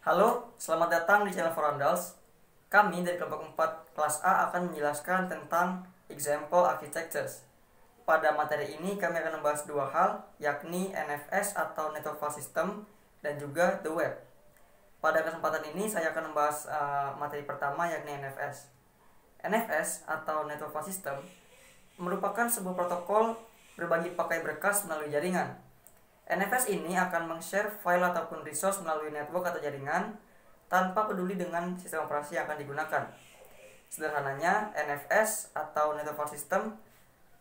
Halo, selamat datang di channel Forandals. Kami dari kelompok 4 kelas A akan menjelaskan tentang example architectures. Pada materi ini kami akan membahas dua hal, yakni NFS atau Network File System dan juga the web. Pada kesempatan ini saya akan membahas materi pertama, yakni NFS. NFS atau Network File System merupakan sebuah protokol berbagi pakai berkas melalui jaringan. NFS ini akan meng-share file ataupun resource melalui network atau jaringan tanpa peduli dengan sistem operasi yang akan digunakan. Sederhananya, NFS atau Network File System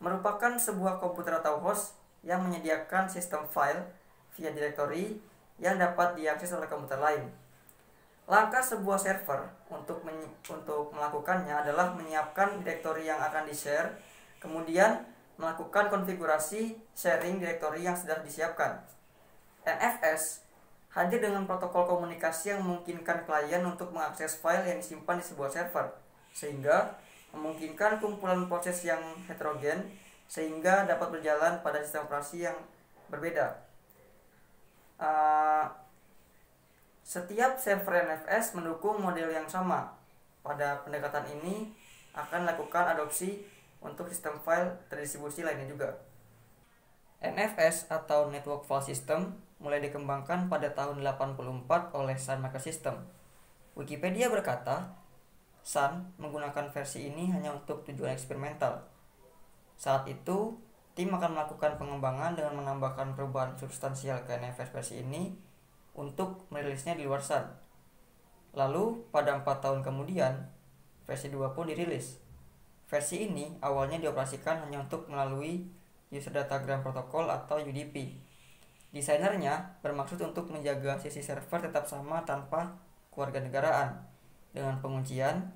merupakan sebuah komputer atau host yang menyediakan sistem file via directory yang dapat diakses oleh komputer lain. Langkah sebuah server untuk melakukannya adalah menyiapkan directory yang akan di-share, kemudian melakukan konfigurasi sharing directory yang sudah disiapkan. NFS hadir dengan protokol komunikasi yang memungkinkan klien untuk mengakses file yang disimpan di sebuah server, sehingga memungkinkan kumpulan proses yang heterogen sehingga dapat berjalan pada sistem operasi yang berbeda. Setiap server NFS mendukung model yang sama. Pada pendekatan ini akan lakukan adopsi untuk sistem file terdistribusi lainnya juga. NFS atau Network File System mulai dikembangkan pada tahun 84 oleh Sun Microsystems. Wikipedia berkata, Sun menggunakan versi ini hanya untuk tujuan eksperimental. Saat itu, tim akan melakukan pengembangan dengan menambahkan perubahan substansial ke NFS versi ini untuk merilisnya di luar Sun. Lalu, pada 4 tahun kemudian, versi 2 pun dirilis. Versi ini awalnya dioperasikan hanya untuk melalui User Datagram Protocol atau UDP. Desainernya bermaksud untuk menjaga sisi server tetap sama tanpa kewarganegaraan dengan penguncian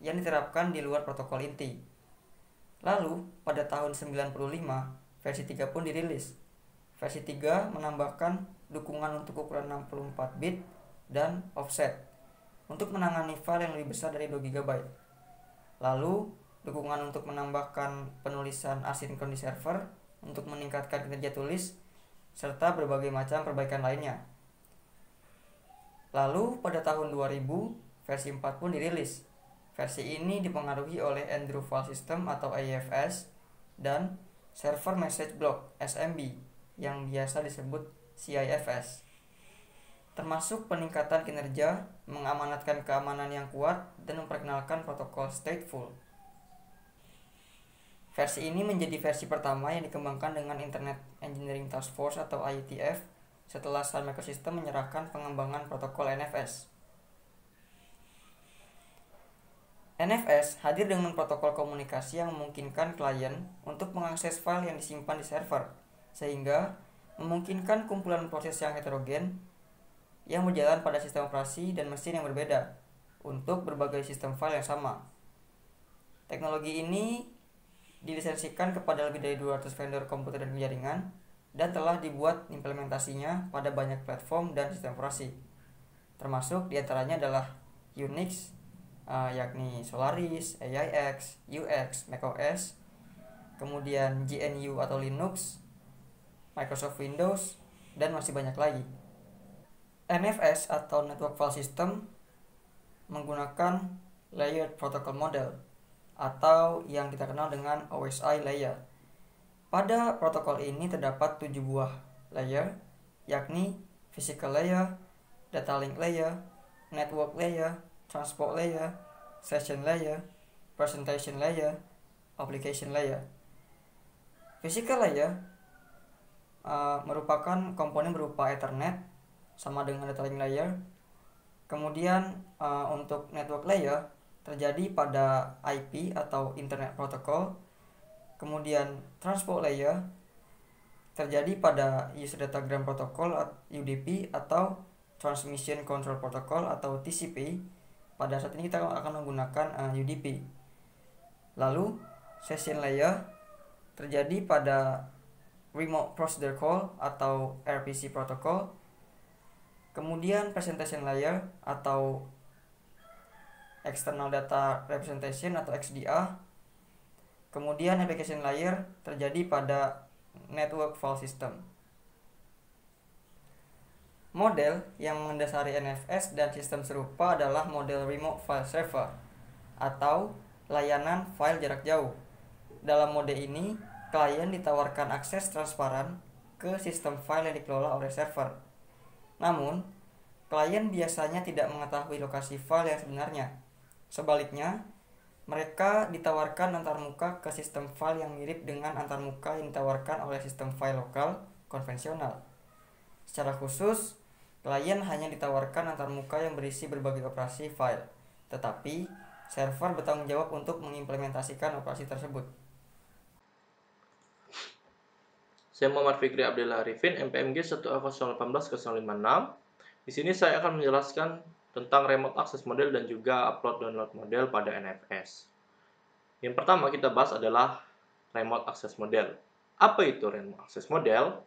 yang diterapkan di luar protokol inti. Lalu, pada tahun 95, versi 3 pun dirilis. Versi 3 menambahkan dukungan untuk ukuran 64 bit dan offset untuk menangani file yang lebih besar dari 2 GB. Lalu, dukungan untuk menambahkan penulisan asinkron di server untuk meningkatkan kinerja tulis serta berbagai macam perbaikan lainnya. Lalu pada tahun 2000 versi 4 pun dirilis. Versi ini dipengaruhi oleh Andrew File System atau AFS dan Server Message Block SMB yang biasa disebut CIFS, termasuk peningkatan kinerja, mengamanatkan keamanan yang kuat, dan memperkenalkan protokol stateful. Versi ini menjadi versi pertama yang dikembangkan dengan Internet Engineering Task Force atau IETF setelah Sun Microsystems menyerahkan pengembangan protokol NFS. NFS hadir dengan protokol komunikasi yang memungkinkan klien untuk mengakses file yang disimpan di server, sehingga memungkinkan kumpulan proses yang heterogen yang berjalan pada sistem operasi dan mesin yang berbeda untuk berbagai sistem file yang sama. Teknologi ini dilisensikan kepada lebih dari 200 vendor komputer dan jaringan dan telah dibuat implementasinya pada banyak platform dan sistem operasi. Termasuk diantaranya adalah Unix, yakni Solaris, AIX, UX, macOS, kemudian GNU atau Linux, Microsoft Windows, dan masih banyak lagi. NFS atau Network File System menggunakan Layered Protocol Model atau yang kita kenal dengan OSI layer. Pada protokol ini terdapat 7 buah layer, yakni Physical Layer, Data Link Layer, Network Layer, Transport Layer, Session Layer, Presentation Layer, Application Layer. Physical Layer merupakan komponen berupa Ethernet sama dengan Data Link Layer. Kemudian untuk Network Layer terjadi pada IP atau Internet Protocol. Kemudian Transport Layer terjadi pada User Datagram Protocol UDP atau Transmission Control Protocol atau TCP. Pada saat ini kita akan menggunakan UDP. Lalu Session Layer terjadi pada Remote Procedure Call atau RPC Protocol. Kemudian Presentation Layer atau External Data Representation atau XDA. Kemudian Application Layer terjadi pada Network File System. Model yang mendasari NFS dan sistem serupa adalah model Remote File Server atau layanan file jarak jauh. Dalam mode ini, klien ditawarkan akses transparan ke sistem file yang dikelola oleh server. Namun, klien biasanya tidak mengetahui lokasi file yang sebenarnya. Sebaliknya, mereka ditawarkan antarmuka ke sistem file yang mirip dengan antarmuka yang ditawarkan oleh sistem file lokal konvensional. Secara khusus, klien hanya ditawarkan antarmuka yang berisi berbagai operasi file, tetapi server bertanggung jawab untuk mengimplementasikan operasi tersebut. Saya Muhammad Fikri Abdul Arifin, MPMG 1A018-056. Di sini saya akan menjelaskan tentang remote access model dan juga upload download model pada NFS. Yang pertama kita bahas adalah remote access model. Apa itu remote access model?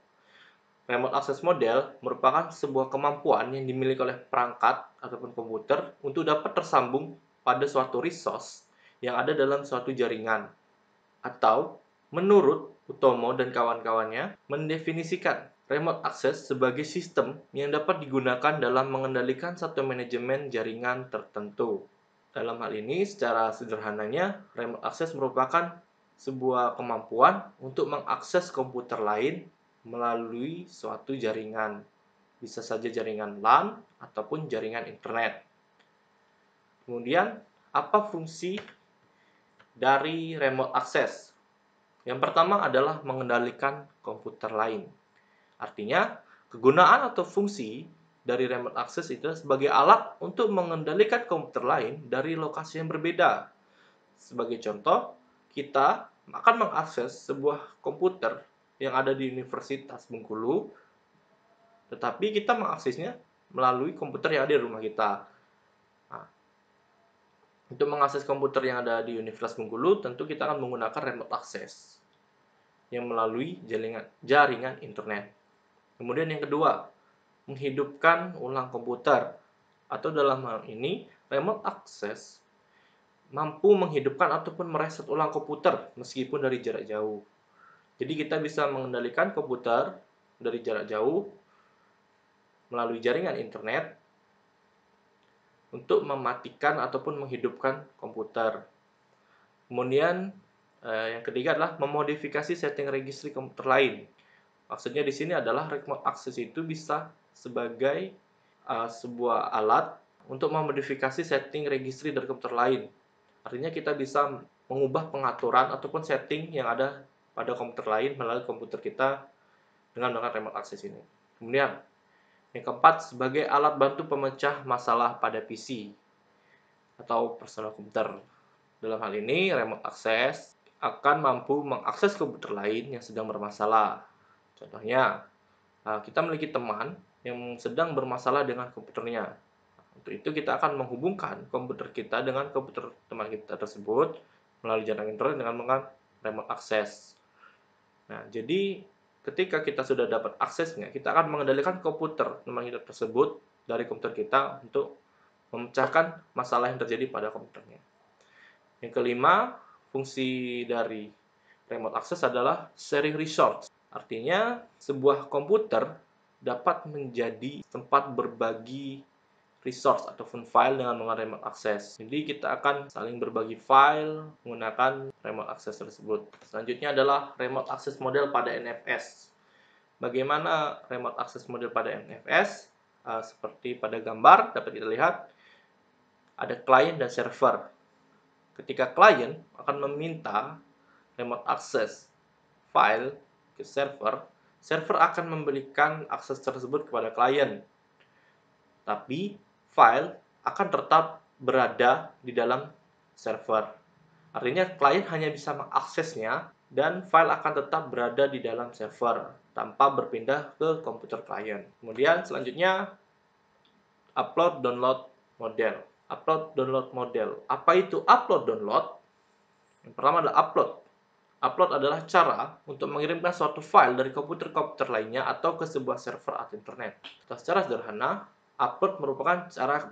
Remote access model merupakan sebuah kemampuan yang dimiliki oleh perangkat ataupun komputer untuk dapat tersambung pada suatu resource yang ada dalam suatu jaringan. Atau, menurut Utomo dan kawan-kawannya, mendefinisikan remote access sebagai sistem yang dapat digunakan dalam mengendalikan satu manajemen jaringan tertentu. Dalam hal ini, secara sederhananya, remote access merupakan sebuah kemampuan untuk mengakses komputer lain melalui suatu jaringan. Bisa saja jaringan LAN ataupun jaringan internet. Kemudian, apa fungsi dari remote access? Yang pertama adalah mengendalikan komputer lain. Artinya, kegunaan atau fungsi dari remote access itu sebagai alat untuk mengendalikan komputer lain dari lokasi yang berbeda. Sebagai contoh, kita akan mengakses sebuah komputer yang ada di Universitas Bengkulu, tetapi kita mengaksesnya melalui komputer yang ada di rumah kita. Nah, untuk mengakses komputer yang ada di Universitas Bengkulu, tentu kita akan menggunakan remote access yang melalui jaringan internet. Kemudian yang kedua, menghidupkan ulang komputer. Atau dalam hal ini, remote access mampu menghidupkan ataupun mereset ulang komputer meskipun dari jarak jauh. Jadi kita bisa mengendalikan komputer dari jarak jauh melalui jaringan internet untuk mematikan ataupun menghidupkan komputer. Kemudian yang ketiga adalah memodifikasi setting registry komputer lain. Maksudnya di sini adalah remote access itu bisa sebagai sebuah alat untuk memodifikasi setting registry dari komputer lain. Artinya kita bisa mengubah pengaturan ataupun setting yang ada pada komputer lain melalui komputer kita dengan menggunakan remote access ini. Kemudian, yang keempat, sebagai alat bantu pemecah masalah pada PC atau personal komputer. Dalam hal ini, remote access akan mampu mengakses komputer lain yang sedang bermasalah. Contohnya, kita memiliki teman yang sedang bermasalah dengan komputernya. Untuk itu, kita akan menghubungkan komputer kita dengan komputer teman kita tersebut melalui jaringan internet dengan menggunakan remote access. Nah, jadi ketika kita sudah dapat aksesnya, kita akan mengendalikan komputer teman kita tersebut dari komputer kita untuk memecahkan masalah yang terjadi pada komputernya. Yang kelima, fungsi dari remote access adalah sharing resource. Artinya, sebuah komputer dapat menjadi tempat berbagi resource ataupun file dengan menggunakan remote access. Jadi kita akan saling berbagi file menggunakan remote access tersebut. Selanjutnya adalah remote access model pada NFS. Bagaimana remote access model pada NFS? Seperti pada gambar dapat kita lihat ada client dan server. Ketika klien akan meminta remote access file ke server, server akan memberikan akses tersebut kepada klien. Tapi file akan tetap berada di dalam server. Artinya klien hanya bisa mengaksesnya dan file akan tetap berada di dalam server tanpa berpindah ke komputer klien. Kemudian selanjutnya upload download model. Upload download model. Apa itu upload download? Yang pertama adalah upload. Upload adalah cara untuk mengirimkan suatu file dari komputer-komputer lainnya atau ke sebuah server atau internet. Secara sederhana, upload merupakan cara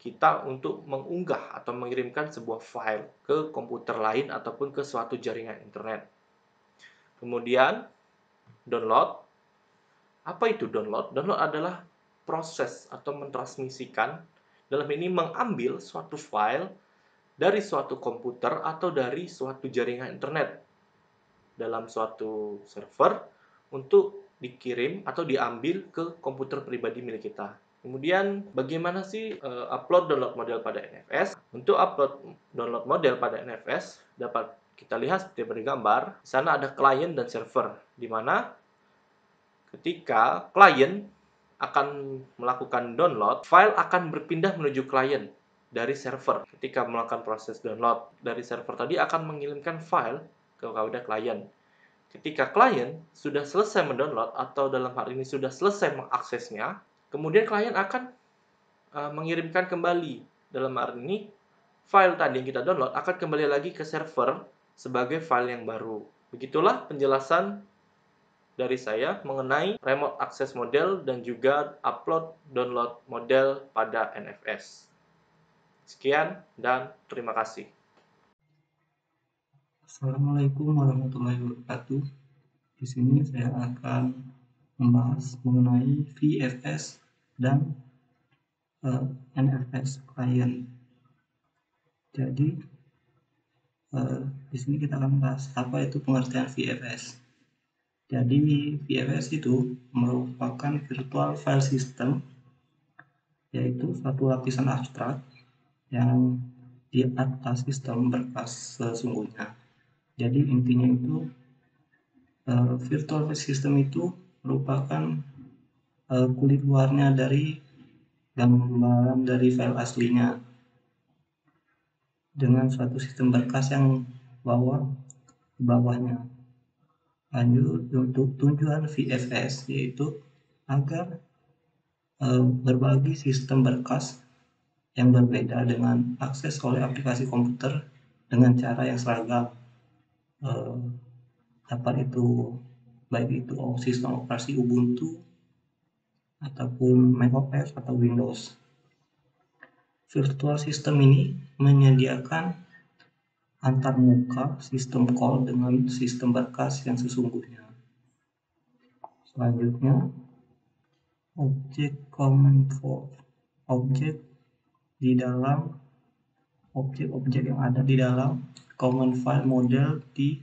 kita untuk mengunggah atau mengirimkan sebuah file ke komputer lain ataupun ke suatu jaringan internet. Kemudian, download. Apa itu download? Download adalah memproses atau mentransmisikan, dalam ini mengambil suatu file dari suatu komputer atau dari suatu jaringan internet dalam suatu server untuk dikirim atau diambil ke komputer pribadi milik kita. Kemudian bagaimana sih upload download model pada NFS? Untuk upload download model pada NFS dapat kita lihat seperti bergambar. Di sana ada klien dan server, di mana ketika klien akan melakukan download, file akan berpindah menuju klien dari server. Ketika melakukan proses download dari server tadi akan mengirimkan file kepada klien. Ketika klien sudah selesai mendownload atau dalam hal ini sudah selesai mengaksesnya, kemudian klien akan mengirimkan kembali. Dalam hal ini, file tadi yang kita download akan kembali lagi ke server sebagai file yang baru. Begitulah penjelasan dari saya mengenai remote access model dan juga upload download model pada NFS. Sekian dan terima kasih. Assalamualaikum warahmatullahi wabarakatuh. Di sini saya akan membahas mengenai VFS dan NFS client. Jadi di sini kita akan bahas apa itu pengertian VFS. Jadi VFS itu merupakan virtual file system, yaitu suatu lapisan abstrak yang di atas sistem berkas sesungguhnya. Jadi intinya itu virtual system itu merupakan kulit luarnya dari gambaran dari file aslinya dengan suatu sistem berkas yang bawahnya. Lanjut, untuk tujuan VFS yaitu agar berbagi sistem berkas yang berbeda dengan akses oleh aplikasi komputer dengan cara yang seragam. Dapat itu baik itu sistem operasi Ubuntu ataupun macOS atau Windows. Virtual system ini menyediakan antarmuka sistem call dengan sistem berkas yang sesungguhnya. Selanjutnya, objek common for objek objek yang ada di dalam common file model di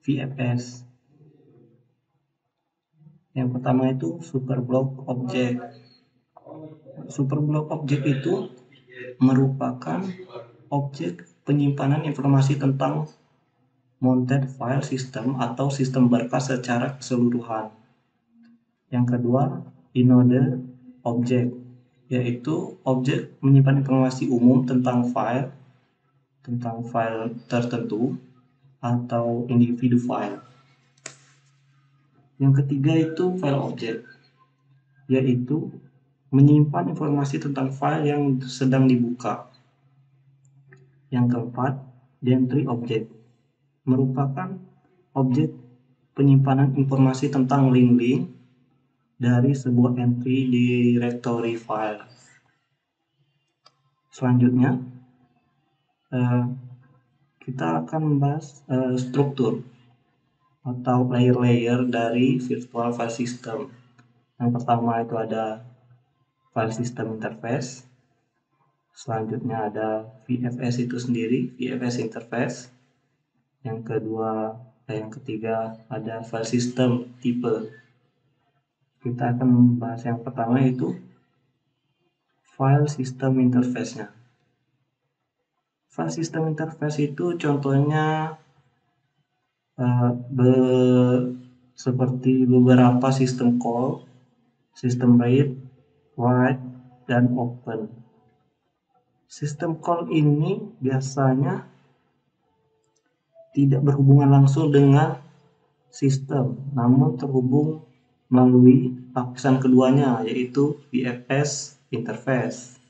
VFS. Yang pertama itu superblock object. Superblock object itu merupakan objek penyimpanan informasi tentang mounted file system atau sistem berkas secara keseluruhan. Yang kedua, inode object, yaitu objek menyimpan informasi umum tentang file tertentu atau individu file. Yang ketiga itu file object, yaitu menyimpan informasi tentang file yang sedang dibuka. Yang keempat, D-entry object, merupakan objek penyimpanan informasi tentang link-link dari sebuah entry directory file. Selanjutnya, kita akan membahas struktur atau layer-layer dari virtual file system. Yang pertama itu ada file system interface. Selanjutnya ada VFS itu sendiri, VFS interface. Yang ketiga ada file system tipe. Kita akan membahas yang pertama itu file system interface-nya. File system interface itu contohnya seperti beberapa sistem call, sistem read, write, dan open. Sistem call ini biasanya tidak berhubungan langsung dengan sistem, namun terhubung melalui lapisan keduanya, yaitu VFS interface.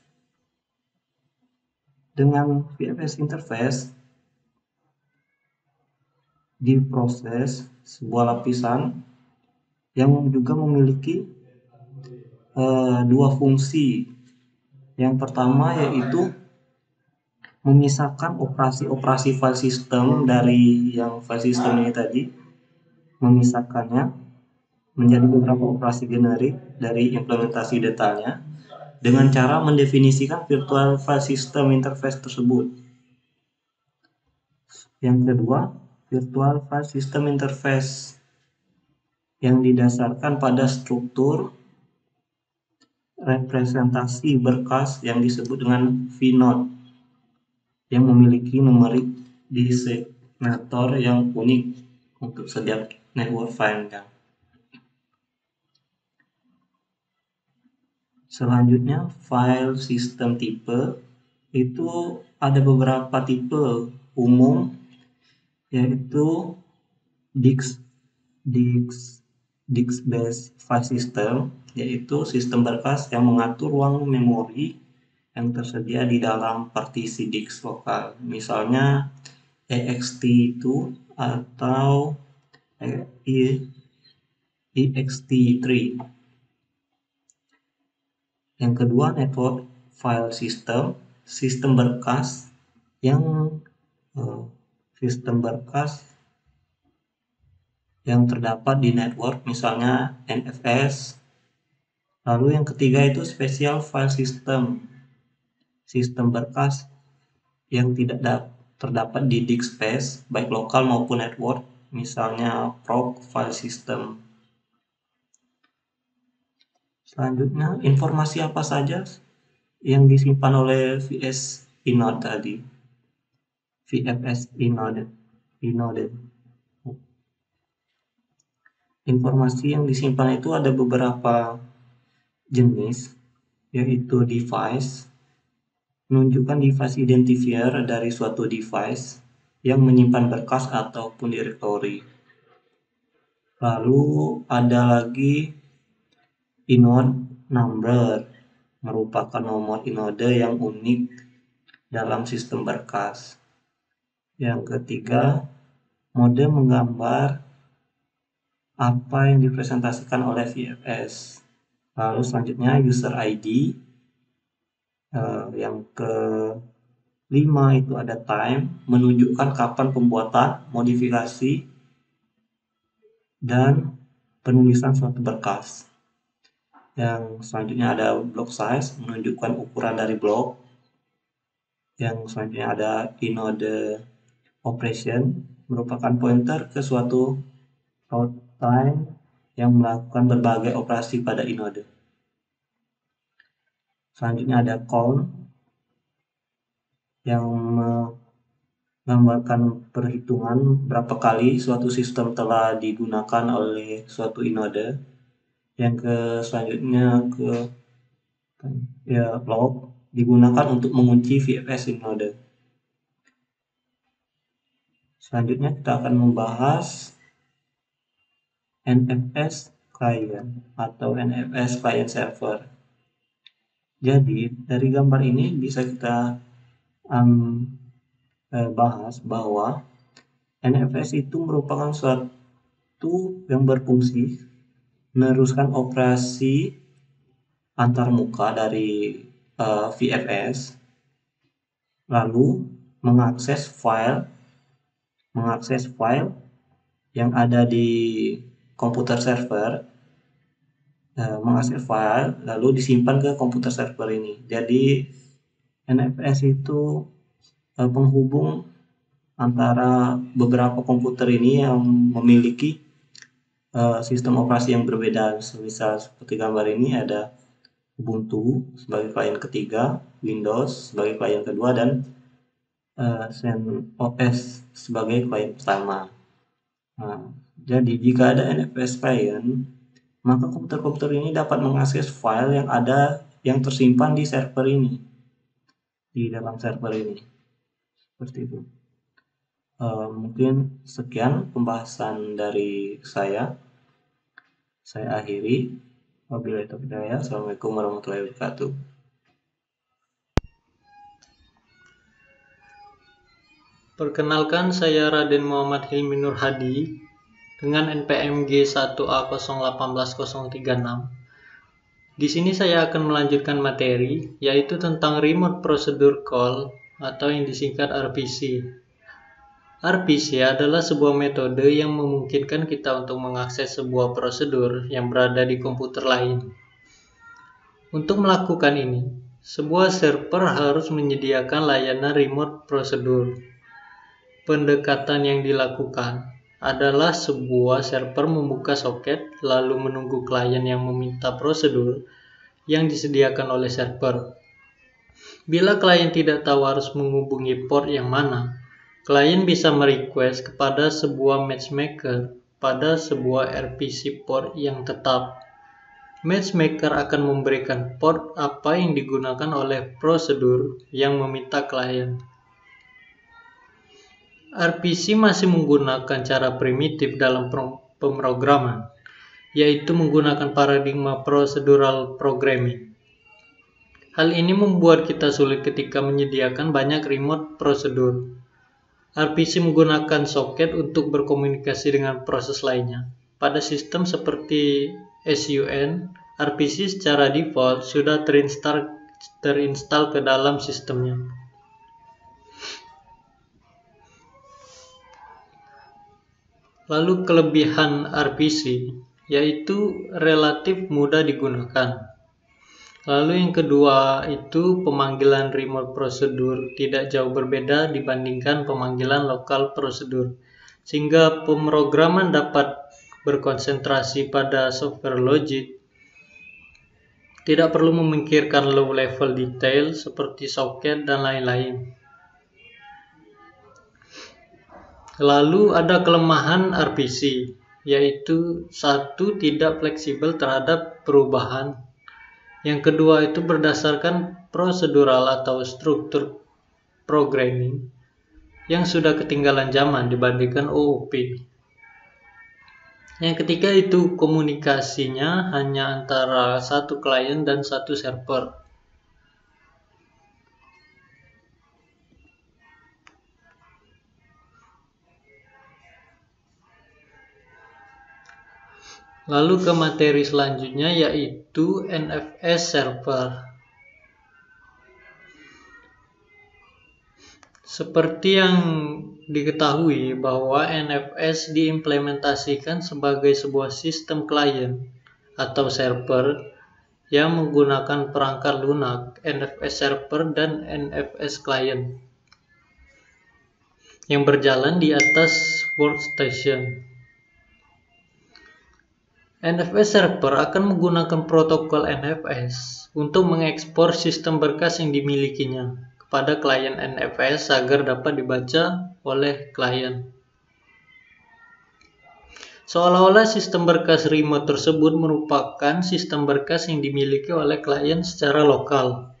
Dengan VFS interface diproses sebuah lapisan yang juga memiliki dua fungsi. Yang pertama yaitu memisahkan operasi file system dari yang file system ini tadi, memisahkannya. menjadi beberapa operasi generik dari implementasi detailnya dengan cara mendefinisikan virtual file system interface tersebut. Yang kedua, virtual file system interface yang didasarkan pada struktur representasi berkas yang disebut dengan vnode yang memiliki numerik designator yang unik untuk setiap network file-nya. Selanjutnya, file system type itu ada beberapa tipe umum, yaitu disk-based file system, yaitu sistem berkas yang mengatur ruang memori yang tersedia di dalam partisi disk lokal, misalnya ext2 atau ext3. Yang kedua, network file system, sistem berkas yang terdapat di network, misalnya NFS. Lalu yang ketiga itu special file system, sistem berkas yang tidak terdapat di disk space, baik lokal maupun network, misalnya proc file system. Selanjutnya, informasi apa saja yang disimpan oleh VS inode tadi, VFS inode. Informasi yang disimpan itu ada beberapa jenis, yaitu device, menunjukkan device identifier dari suatu device yang menyimpan berkas ataupun direktori. Lalu ada lagi inode number, merupakan nomor inode yang unik dalam sistem berkas. Yang ketiga, mode menggambar apa yang dipresentasikan oleh VFS. Lalu selanjutnya user ID. Yang kelima itu ada time, menunjukkan kapan pembuatan, modifikasi, dan penulisan suatu berkas. Yang selanjutnya ada block size, menunjukkan ukuran dari blok. Yang selanjutnya ada inode operation, merupakan pointer ke suatu runtime yang melakukan berbagai operasi pada inode. Selanjutnya ada count, yang menggambarkan perhitungan berapa kali suatu sistem telah digunakan oleh suatu inode. Yang selanjutnya log, digunakan untuk mengunci VFS inode. Selanjutnya kita akan membahas NFS client atau NFS client server. Jadi dari gambar ini bisa kita bahas bahwa NFS itu merupakan suatu yang berfungsi meneruskan operasi antarmuka dari VFS, lalu mengakses file yang ada di komputer server, mengakses file lalu disimpan ke komputer server ini. Jadi NFS itu penghubung antara beberapa komputer ini yang memiliki sistem operasi yang berbeda. Misal seperti gambar ini ada Ubuntu sebagai klien ketiga, Windows sebagai klien kedua, dan CentOS sebagai klien pertama. Nah, jadi jika ada NFS client, maka komputer-komputer ini dapat mengakses file yang tersimpan di server ini, di dalam server ini. Seperti itu. Mungkin sekian pembahasan dari saya akhiri. Wabillahi taufiq wal hidayah. Assalamualaikum warahmatullahi wabarakatuh. Perkenalkan, saya Raden Muhammad Hilmi Nur Hadi dengan NPM G1A0181036. Di sini saya akan melanjutkan materi, yaitu tentang Remote Procedure Call atau yang disingkat RPC. RPC adalah sebuah metode yang memungkinkan kita untuk mengakses sebuah prosedur yang berada di komputer lain. Untuk melakukan ini, sebuah server harus menyediakan layanan remote prosedur. Pendekatan yang dilakukan adalah sebuah server membuka soket lalu menunggu klien yang meminta prosedur yang disediakan oleh server. Bila klien tidak tahu harus menghubungi port yang mana, klien bisa merequest kepada sebuah matchmaker pada sebuah RPC port yang tetap. Matchmaker akan memberikan port apa yang digunakan oleh prosedur yang meminta klien. RPC masih menggunakan cara primitif dalam pemrograman, yaitu menggunakan paradigma procedural programming. Hal ini membuat kita sulit ketika menyediakan banyak remote prosedur. RPC menggunakan soket untuk berkomunikasi dengan proses lainnya. Pada sistem seperti SUN, RPC secara default sudah terinstall ke dalam sistemnya. Lalu kelebihan RPC yaitu relatif mudah digunakan. Lalu yang kedua itu pemanggilan remote prosedur tidak jauh berbeda dibandingkan pemanggilan lokal prosedur, sehingga pemrograman dapat berkonsentrasi pada software logic, tidak perlu memikirkan low level detail seperti soket dan lain-lain. Lalu ada kelemahan RPC, yaitu satu, tidak fleksibel terhadap perubahan. Yang kedua itu berdasarkan prosedural atau struktur programming yang sudah ketinggalan zaman dibandingkan OOP. Yang ketiga itu komunikasinya hanya antara satu klien dan satu server. Lalu ke materi selanjutnya yaitu NFS server. Seperti yang diketahui bahwa NFS diimplementasikan sebagai sebuah sistem klien atau server yang menggunakan perangkat lunak, NFS server dan NFS client yang berjalan di atas workstation. NFS server akan menggunakan protokol NFS untuk mengekspor sistem berkas yang dimilikinya kepada klien NFS agar dapat dibaca oleh klien. Seolah-olah sistem berkas remote tersebut merupakan sistem berkas yang dimiliki oleh klien secara lokal.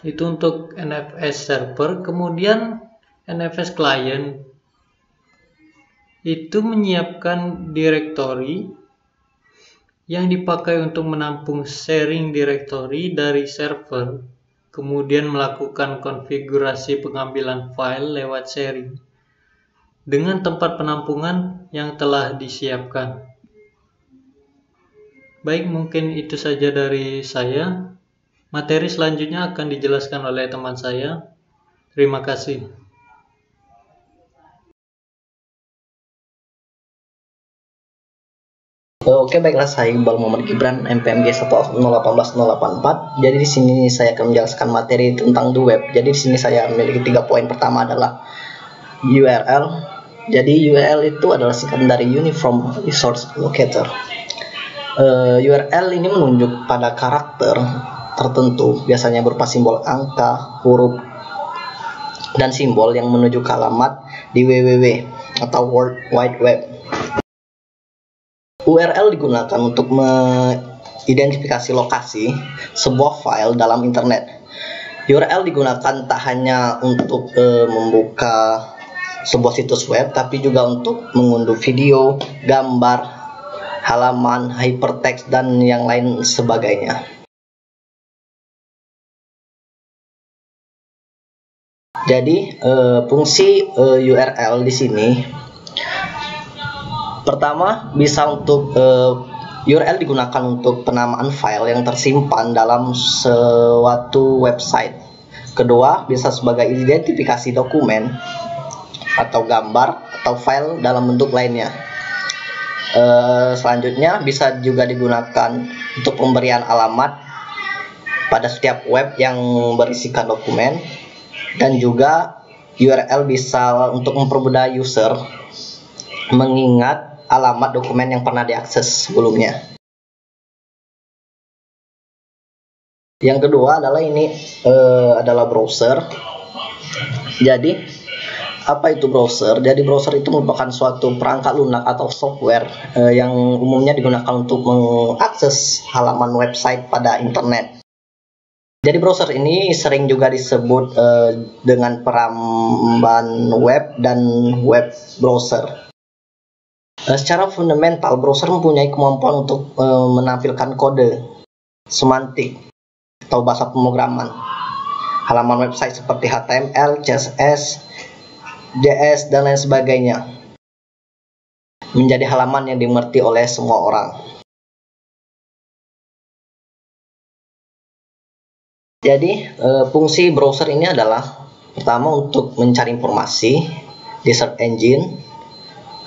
Itu untuk NFS server. Kemudian NFS client itu menyiapkan direktori yang dipakai untuk menampung sharing direktori dari server, kemudian melakukan konfigurasi pengambilan file lewat sharing dengan tempat penampungan yang telah disiapkan. Baik, mungkin itu saja dari saya. Materi selanjutnya akan dijelaskan oleh teman saya. Terima kasih. Oke, baiklah, saya Iqbal Muhammad Gibran, MPMG 1018018. Jadi di sini saya akan menjelaskan materi tentang the web. Jadi di sini saya memiliki 3 poin. Pertama adalah URL. Jadi URL itu adalah singkatan dari Uniform Resource Locator. URL ini menunjuk pada karakter tertentu, biasanya berupa simbol angka, huruf, dan simbol yang menuju ke alamat di www atau World Wide Web. URL digunakan untuk mengidentifikasi lokasi sebuah file dalam internet. URL digunakan tak hanya untuk membuka sebuah situs web, tapi juga untuk mengunduh video, gambar, halaman, hypertext, dan yang lain sebagainya. Jadi fungsi URL di sini, pertama, bisa untuk URL digunakan untuk penamaan file yang tersimpan dalam suatu website. Kedua, bisa sebagai identifikasi dokumen atau gambar atau file dalam bentuk lainnya. Selanjutnya bisa juga digunakan untuk pemberian alamat pada setiap web yang berisikan dokumen, dan juga URL bisa untuk mempermudah user mengingat alamat dokumen yang pernah diakses sebelumnya. Yang kedua adalah adalah browser. Jadi apa itu browser? Jadi browser itu merupakan suatu perangkat lunak atau software yang umumnya digunakan untuk mengakses halaman website pada internet. Jadi browser ini sering juga disebut dengan peramban web dan web browser. Secara fundamental, browser mempunyai kemampuan untuk menampilkan kode, semantik, atau bahasa pemrograman halaman website seperti HTML, CSS, JS, dan lain sebagainya menjadi halaman yang dimengerti oleh semua orang. Jadi fungsi browser ini adalah pertama untuk mencari informasi di search engine,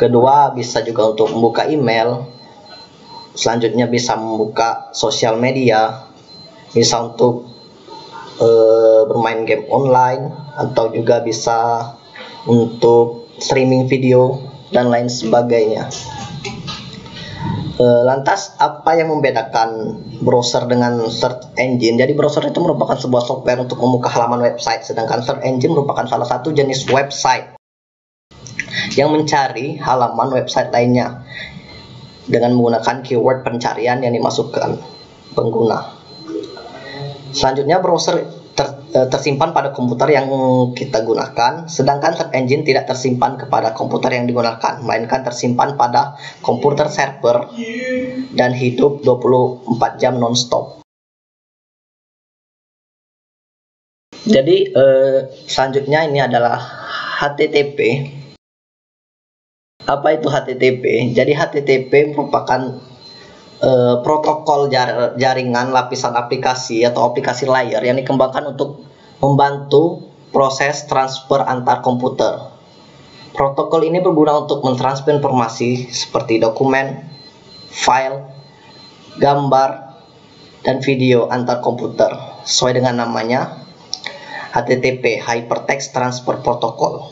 kedua bisa juga untuk membuka email, selanjutnya bisa membuka sosial media, bisa untuk bermain game online, atau juga bisa untuk streaming video dan lain sebagainya. Lantas apa yang membedakan browser dengan search engine? Jadi browser itu merupakan sebuah software untuk membuka halaman website, sedangkan search engine merupakan salah satu jenis website yang mencari halaman website lainnya dengan menggunakan keyword pencarian yang dimasukkan pengguna. Selanjutnya browser tersimpan pada komputer yang kita gunakan, sedangkan search engine tidak tersimpan kepada komputer yang digunakan, melainkan tersimpan pada komputer server dan hidup 24 jam non-stop. Jadi selanjutnya ini adalah HTTP. Apa itu HTTP? Jadi HTTP merupakan protokol jaringan lapisan aplikasi atau aplikasi layer yang dikembangkan untuk membantu proses transfer antar komputer. Protokol ini berguna untuk mentransfer informasi seperti dokumen, file, gambar, dan video antar komputer sesuai dengan namanya HTTP, Hypertext Transfer Protocol.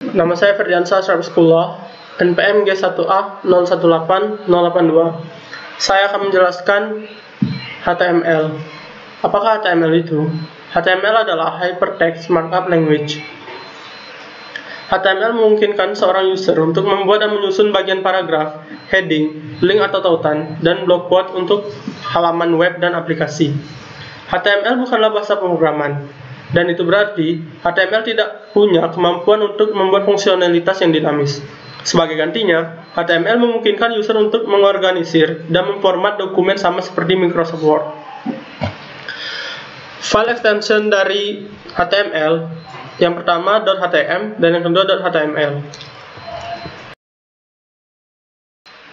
Nama saya Ferdiansyah Syarifullah, NPM G1A 018082. Saya akan menjelaskan HTML. Apakah HTML itu? HTML adalah Hypertext Markup Language. HTML memungkinkan seorang user untuk membuat dan menyusun bagian paragraf, heading, link atau tautan, dan block quote untuk halaman web dan aplikasi. HTML bukanlah bahasa pemrograman, dan itu berarti HTML tidak punya kemampuan untuk membuat fungsionalitas yang dinamis. Sebagai gantinya, HTML memungkinkan user untuk mengorganisir dan memformat dokumen sama seperti Microsoft Word. File extension dari HTML, yang pertama .htm dan yang kedua .html.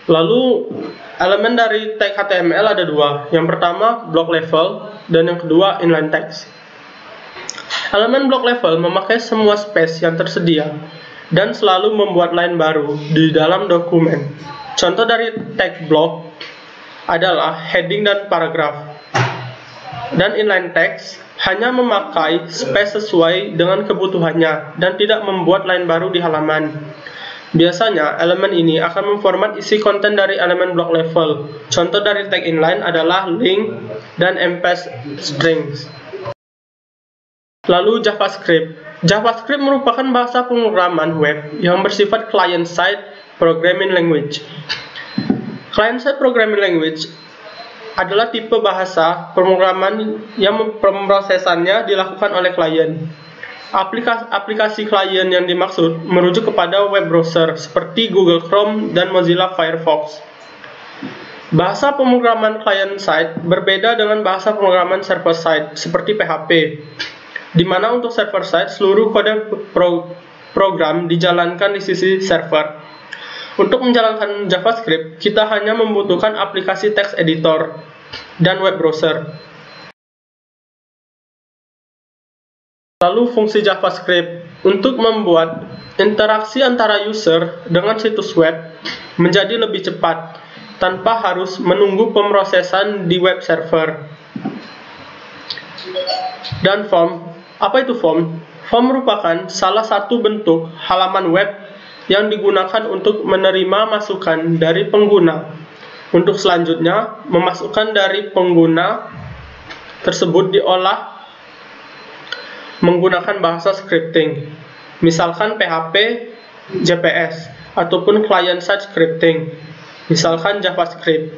Lalu, elemen dari tag HTML ada dua. Yang pertama, block level, dan yang kedua, inline text. Elemen block level memakai semua space yang tersedia dan selalu membuat line baru di dalam dokumen. Contoh dari tag block adalah heading dan paragraf. Dan inline text hanya memakai space sesuai dengan kebutuhannya dan tidak membuat line baru di halaman. Biasanya elemen ini akan memformat isi konten dari elemen block level. Contoh dari tag inline adalah link dan embed strings. Lalu JavaScript. JavaScript merupakan bahasa pemrograman web yang bersifat client-side programming language. Client-side programming language adalah tipe bahasa pemrograman yang pemrosesannya dilakukan oleh klien. Aplikasi klien yang dimaksud merujuk kepada web browser seperti Google Chrome dan Mozilla Firefox. Bahasa pemrograman client-side berbeda dengan bahasa pemrograman server-side seperti PHP. Di mana untuk server side seluruh kode program dijalankan di sisi server. Untuk menjalankan JavaScript, kita hanya membutuhkan aplikasi text editor dan web browser. Lalu fungsi JavaScript untuk membuat interaksi antara user dengan situs web menjadi lebih cepat tanpa harus menunggu pemrosesan di web server. Dan form. Apa itu form? Form merupakan salah satu bentuk halaman web yang digunakan untuk menerima masukan dari pengguna. Untuk selanjutnya, memasukkan dari pengguna tersebut diolah menggunakan bahasa scripting, misalkan PHP, JPS, ataupun client-side scripting, misalkan JavaScript.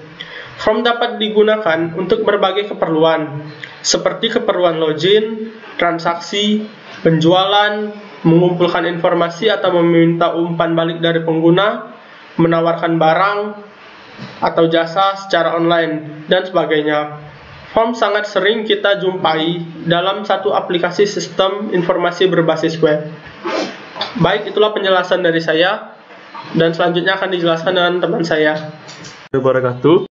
Form dapat digunakan untuk berbagai keperluan, seperti keperluan login, transaksi, penjualan, mengumpulkan informasi atau meminta umpan balik dari pengguna, menawarkan barang atau jasa secara online, dan sebagainya. Form sangat sering kita jumpai dalam satu aplikasi sistem informasi berbasis web. Baik, itulah penjelasan dari saya, dan selanjutnya akan dijelaskan dengan teman saya. Wabarakatuh.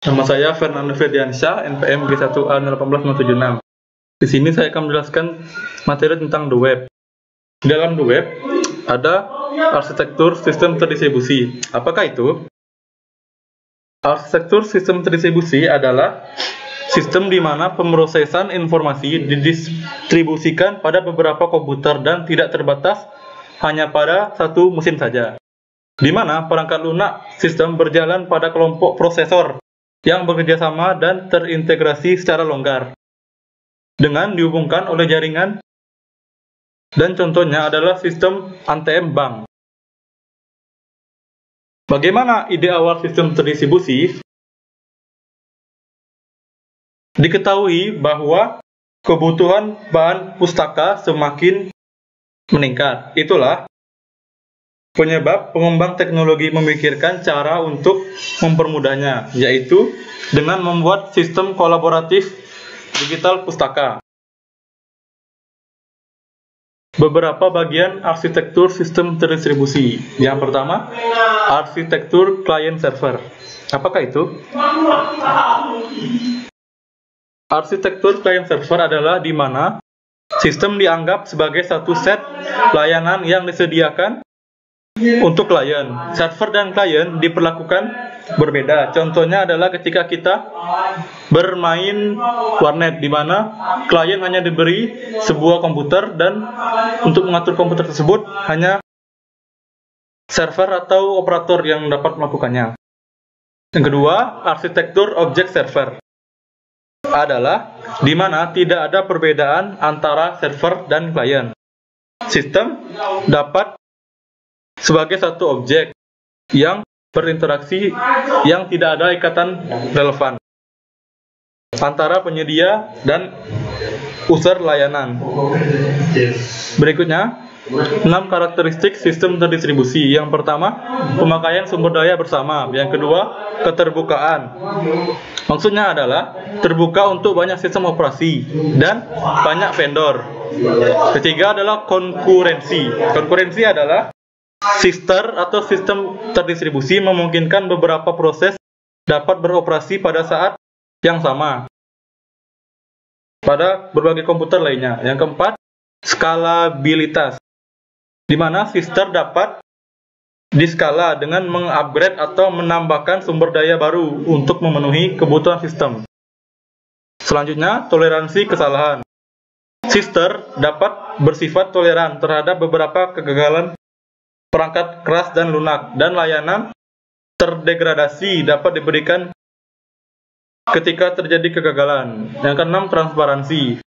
Nama saya Fernando Ferdiansyah, NPM G1A01876. Di sini saya akan menjelaskan materi tentang the web. Di dalam the web ada arsitektur sistem terdistribusi. Apakah itu? Arsitektur sistem terdistribusi adalah sistem di mana pemrosesan informasi didistribusikan pada beberapa komputer dan tidak terbatas hanya pada satu mesin saja. Di mana perangkat lunak sistem berjalan pada kelompok prosesor yang bekerja sama dan terintegrasi secara longgar dengan dihubungkan oleh jaringan, dan contohnya adalah sistem ATM bank. Bagaimana ide awal sistem terdistribusi? Diketahui bahwa kebutuhan bahan pustaka semakin meningkat. Itulah penyebab pengembang teknologi memikirkan cara untuk mempermudahnya, yaitu dengan membuat sistem kolaboratif digital pustaka. Beberapa bagian arsitektur sistem terdistribusi. Yang pertama, arsitektur client server. Apakah itu? Arsitektur client server adalah di mana sistem dianggap sebagai satu set layanan yang disediakan untuk klien. Server dan klien diperlakukan berbeda. Contohnya adalah ketika kita bermain warnet, di mana klien hanya diberi sebuah komputer dan untuk mengatur komputer tersebut hanya server atau operator yang dapat melakukannya. Yang kedua, arsitektur objek server adalah di mana tidak ada perbedaan antara server dan klien. Sistem dapat sebagai satu objek yang berinteraksi yang tidak ada ikatan relevan antara penyedia dan user layanan. Berikutnya, 6 karakteristik sistem terdistribusi. Yang pertama, pemakaian sumber daya bersama. Yang kedua, keterbukaan. Maksudnya adalah terbuka untuk banyak sistem operasi dan banyak vendor. Ketiga adalah konkurensi. Konkurensi adalah sister atau sistem terdistribusi memungkinkan beberapa proses dapat beroperasi pada saat yang sama pada berbagai komputer lainnya. Yang keempat, skalabilitas, di mana sister dapat diskala dengan mengupgrade atau menambahkan sumber daya baru untuk memenuhi kebutuhan sistem. Selanjutnya, toleransi kesalahan. Sister dapat bersifat toleran terhadap beberapa kegagalan perangkat keras dan lunak, dan layanan terdegradasi dapat diberikan ketika terjadi kegagalan. Yang keenam, transparansi.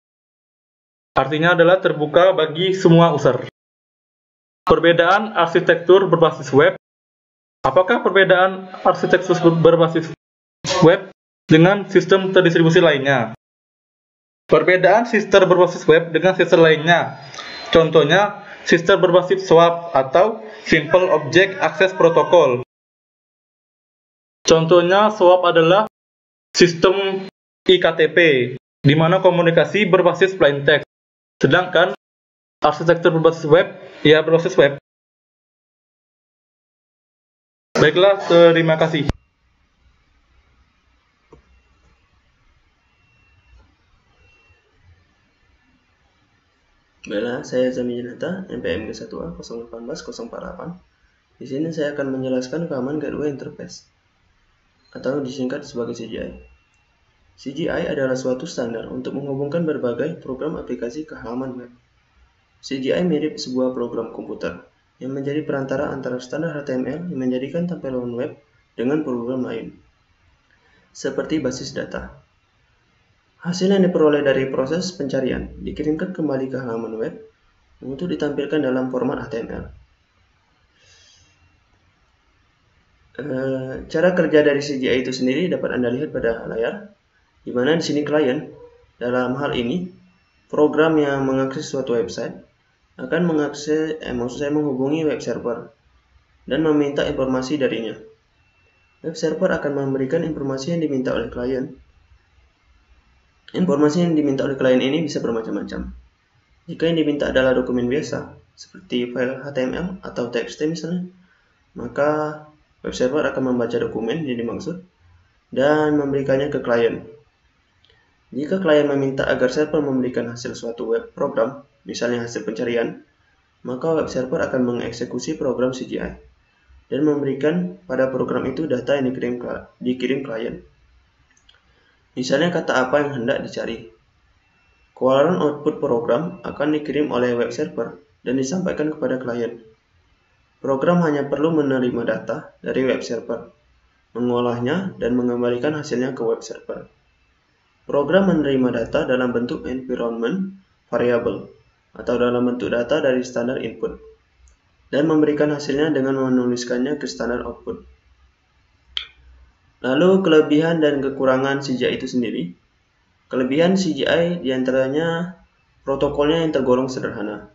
Artinya adalah terbuka bagi semua user. Perbedaan arsitektur berbasis web. Apakah perbedaan arsitektur berbasis web dengan sistem terdistribusi lainnya? Perbedaan sistem berbasis web dengan sistem lainnya. Contohnya, sistem berbasis SOAP atau Simple Object Access Protocol. Contohnya, SOAP adalah sistem iktp, di mana komunikasi berbasis plain text. Sedangkan arsitektur berbasis web, ya berbasis web. Baiklah, terima kasih. Baiklah, saya Zami Janata, NPM G1A 018-048. Di sini saya akan menjelaskan keamanan gateway interface, atau disingkat sebagai CGI. CGI adalah suatu standar untuk menghubungkan berbagai program aplikasi ke halaman web. CGI mirip sebuah program komputer yang menjadi perantara antara standar HTML yang menjadikan tampilan web dengan program lain, seperti basis data. Hasil yang diperoleh dari proses pencarian dikirimkan kembali ke halaman web untuk ditampilkan dalam format HTML. Cara kerja dari CGI itu sendiri dapat Anda lihat pada layar, di mana di sini klien, dalam hal ini program yang mengakses suatu website, akan menghubungi web server dan meminta informasi darinya. Web server akan memberikan informasi yang diminta oleh klien. Informasi yang diminta oleh klien ini bisa bermacam-macam. Jika yang diminta adalah dokumen biasa, seperti file HTML atau TXT misalnya, maka web server akan membaca dokumen yang dimaksud dan memberikannya ke klien. Jika klien meminta agar server memberikan hasil suatu web program, misalnya hasil pencarian, maka web server akan mengeksekusi program CGI dan memberikan pada program itu data yang dikirim klien. Misalnya kata apa yang hendak dicari. Keluaran output program akan dikirim oleh web server dan disampaikan kepada klien. Program hanya perlu menerima data dari web server, mengolahnya, dan mengembalikan hasilnya ke web server. Program menerima data dalam bentuk environment variable atau dalam bentuk data dari standar input dan memberikan hasilnya dengan menuliskannya ke standar output. Lalu kelebihan dan kekurangan CGI itu sendiri. Kelebihan CGI diantaranya protokolnya yang tergolong sederhana.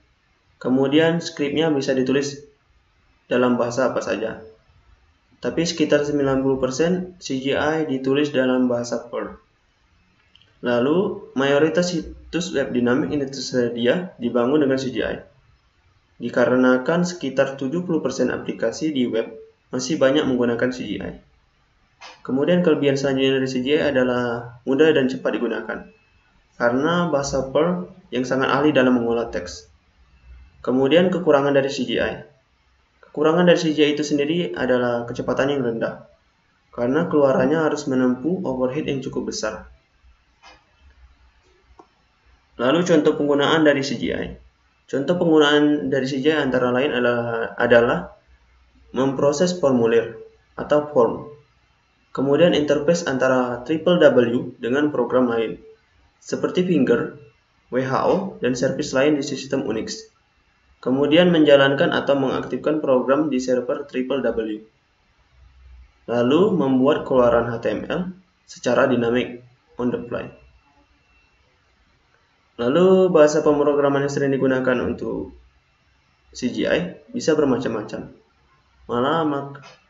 Kemudian skripnya bisa ditulis dalam bahasa apa saja. Tapi sekitar 90% CGI ditulis dalam bahasa Perl. Lalu, mayoritas situs web dinamik yang tersedia dibangun dengan CGI. Dikarenakan sekitar 70% aplikasi di web masih banyak menggunakan CGI. Kemudian kelebihan selanjutnya dari CGI adalah mudah dan cepat digunakan, karena bahasa Perl yang sangat ahli dalam mengolah teks. Kemudian kekurangan dari CGI. Kekurangan dari CGI itu sendiri adalah kecepatan yang rendah, karena keluarannya harus menempuh overhead yang cukup besar. Lalu contoh penggunaan dari CGI. Contoh penggunaan dari CGI antara lain adalah memproses formulir atau form. Kemudian interface antara www dengan program lain, seperti Finger, WHO, dan service lain di sistem Unix. Kemudian menjalankan atau mengaktifkan program di server www. Lalu membuat keluaran HTML secara dinamik on the fly. Lalu bahasa pemrograman yang sering digunakan untuk CGI bisa bermacam-macam. Malah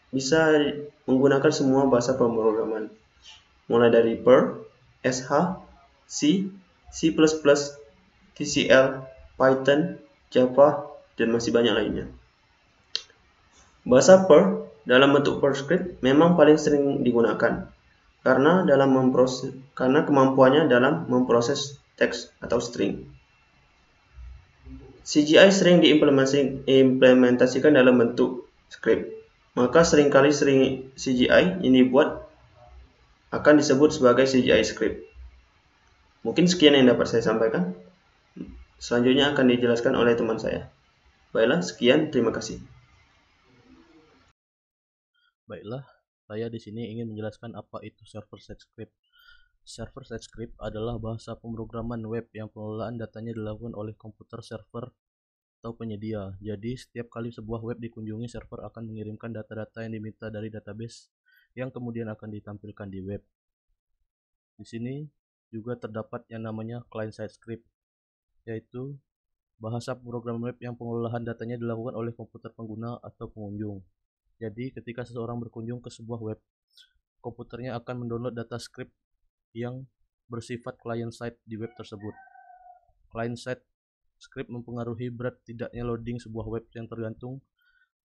bisa menggunakan semua bahasa pemrograman, mulai dari Perl, SH, C, C++, TCL, Python, Java, dan masih banyak lainnya. Bahasa Perl dalam bentuk Perl script memang paling sering digunakan karena kemampuannya dalam memproses teks atau string. CGI sering diimplementasikan dalam bentuk script, maka seringkali CGI yang dibuat akan disebut sebagai CGI script. Mungkin sekian yang dapat saya sampaikan. Selanjutnya akan dijelaskan oleh teman saya. Baiklah, sekian, terima kasih. Baiklah, saya di sini ingin menjelaskan apa itu server-side script. Server-side script adalah bahasa pemrograman web yang pengelolaan datanya dilakukan oleh komputer server atau penyedia. Jadi, setiap kali sebuah web dikunjungi, server akan mengirimkan data-data yang diminta dari database yang kemudian akan ditampilkan di web. Di sini juga terdapat yang namanya client-side script, yaitu bahasa pemrograman web yang pengelolaan datanya dilakukan oleh komputer pengguna atau pengunjung. Jadi, ketika seseorang berkunjung ke sebuah web, komputernya akan mendownload data script yang bersifat client-side di web tersebut. Client-side script mempengaruhi berat tidaknya loading sebuah web yang tergantung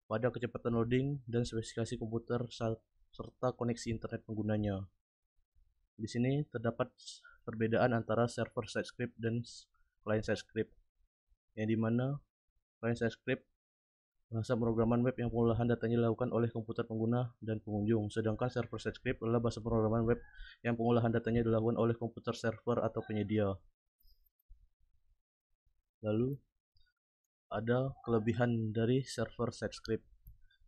pada kecepatan loading dan spesifikasi komputer serta koneksi internet penggunanya. Di sini terdapat perbedaan antara server-side script dan client-side script. yang dimana client side script bahasa pemrograman web yang pengolahan datanya dilakukan oleh komputer pengguna dan pengunjung, sedangkan server side script adalah bahasa pemrograman web yang pengolahan datanya dilakukan oleh komputer server atau penyedia. Lalu ada kelebihan dari server side script.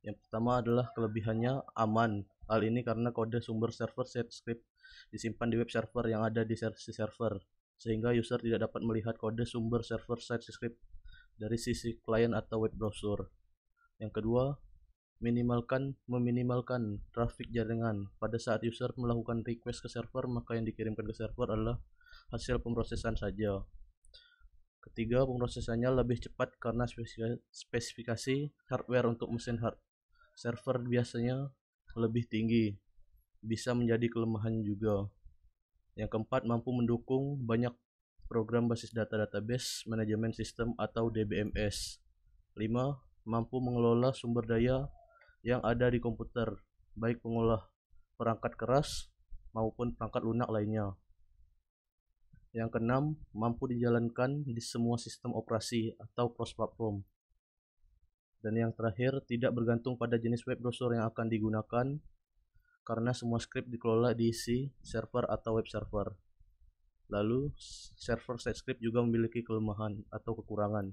Yang pertama adalah kelebihannya aman. Hal ini karena kode sumber server side script disimpan di web server yang ada di sisi server, sehingga user tidak dapat melihat kode sumber server side script dari sisi klien atau web browser. Yang kedua, meminimalkan traffic jaringan. Pada saat user melakukan request ke server, maka yang dikirimkan ke server adalah hasil pemrosesan saja. Ketiga, pemrosesannya lebih cepat karena spesifikasi hardware untuk mesin server biasanya lebih tinggi, bisa menjadi kelemahan juga. Yang keempat, mampu mendukung banyak program basis data database manajemen sistem atau DBMS. 5. Mampu mengelola sumber daya yang ada di komputer, baik pengolah perangkat keras maupun perangkat lunak lainnya. Yang keenam, mampu dijalankan di semua sistem operasi atau cross-platform. Dan yang terakhir, tidak bergantung pada jenis web browser yang akan digunakan, karena semua script dikelola di server atau web server. Lalu, server side script juga memiliki kelemahan atau kekurangan.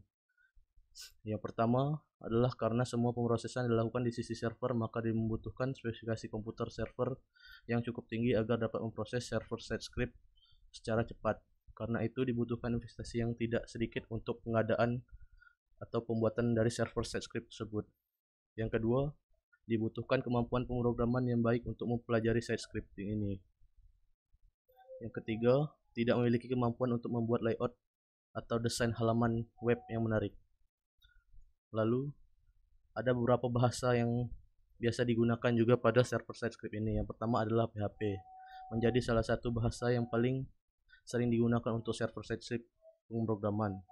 Yang pertama adalah karena semua pemrosesan dilakukan di sisi server, maka dibutuhkan spesifikasi komputer server yang cukup tinggi agar dapat memproses server side script secara cepat. Karena itu dibutuhkan investasi yang tidak sedikit untuk pengadaan atau pembuatan dari server side script tersebut. Yang kedua, dibutuhkan kemampuan pemrograman yang baik untuk mempelajari side scripting ini. Yang ketiga, tidak memiliki kemampuan untuk membuat layout atau desain halaman web yang menarik. Lalu, ada beberapa bahasa yang biasa digunakan juga pada server side script ini. Yang pertama adalah PHP, menjadi salah satu bahasa yang paling sering digunakan untuk server side script pemrograman.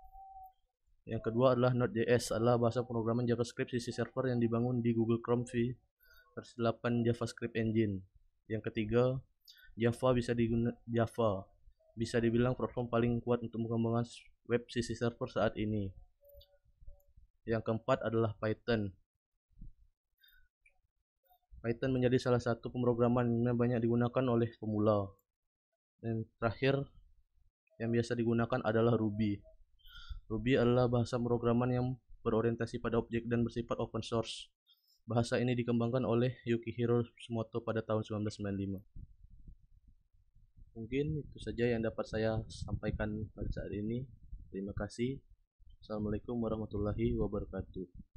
Yang kedua adalah Node.js, adalah bahasa pemrograman JavaScript sisi server yang dibangun di Google Chrome versi 8 JavaScript Engine. Yang ketiga, Java bisa dibilang platform paling kuat untuk mengembangkan web sisi server saat ini. Yang keempat adalah Python. Python menjadi salah satu pemrograman yang banyak digunakan oleh pemula. Dan terakhir yang biasa digunakan adalah Ruby. Ruby adalah bahasa pemrograman yang berorientasi pada objek dan bersifat open source. Bahasa ini dikembangkan oleh Yukihiro Tsumoto pada tahun 1995. Mungkin itu saja yang dapat saya sampaikan pada saat ini. Terima kasih. Assalamualaikum warahmatullahi wabarakatuh.